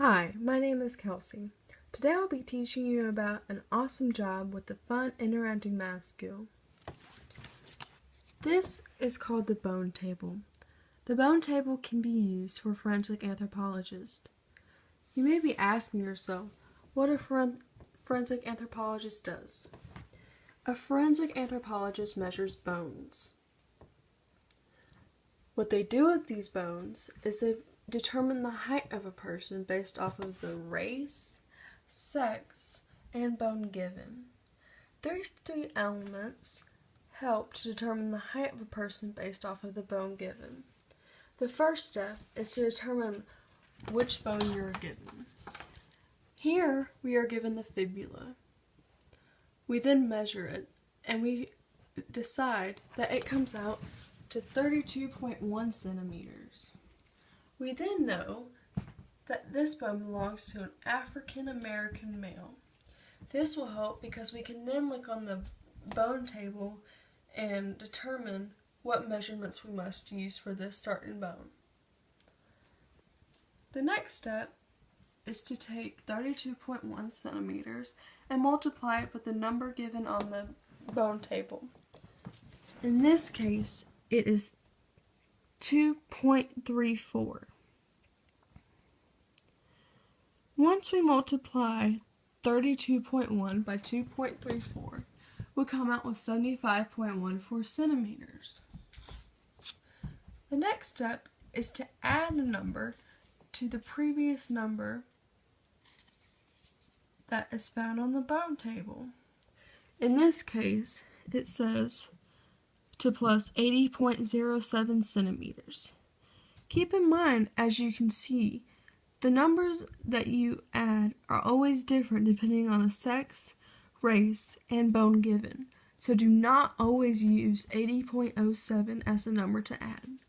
Hi, my name is Kelsey. Today I'll be teaching you about an awesome job with the fun interactive math skill. This is called the bone table. The bone table can be used for forensic anthropologists. You may be asking yourself what a forensic anthropologist does. A forensic anthropologist measures bones. What they do with these bones is they determine the height of a person based off of the race, sex, and bone given. These three elements help to determine the height of a person based off of the bone given. The first step is to determine which bone you are given. Here we are given the fibula. We then measure it and we decide that it comes out to 32.1 centimeters. We then know that this bone belongs to an African American male. This will help because we can then look on the bone table and determine what measurements we must use for this certain bone. The next step is to take 32.1 centimeters and multiply it with the number given on the bone table. In this case, it is 2.34. Once we multiply 32.1 by 2.34, we'll come out with 75.14 centimeters. The next step is to add a number to the previous number that is found on the bone table. In this case, it says to plus 80.07 centimeters. Keep in mind, as you can see, the numbers that you add are always different depending on the sex, race, and bone given, so do not always use 80.07 as the number to add.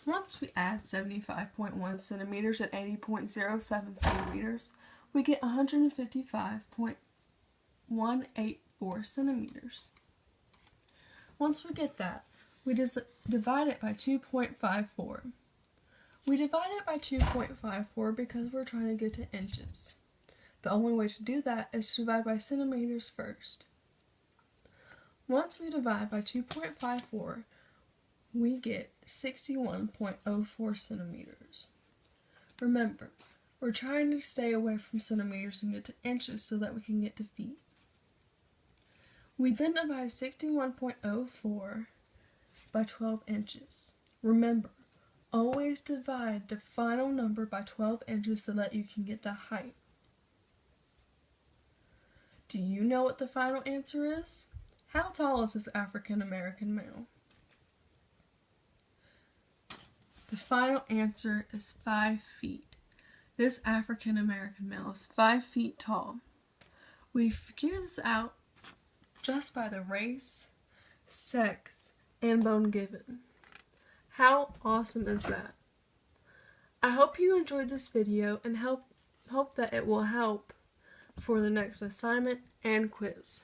Once we add 75.1 centimeters and 80.07 centimeters, we get 155.184 centimeters. Once we get that, we just divide it by 2.54. We divide it by 2.54 because we're trying to get to inches. The only way to do that is to divide by centimeters first. Once we divide by 2.54, we get 61.04 centimeters. Remember, we're trying to stay away from centimeters and get to inches so that we can get to feet. We then divide 61.04 by 12 inches. Remember, always divide the final number by 12 inches so that you can get the height. Do you know what the final answer is? How tall is this African American male? The final answer is 5 feet. This African American male is 5 feet tall. We figure this out just by the race, sex, and bone given. How awesome is that? I hope you enjoyed this video and hope that it will help for the next assignment and quiz.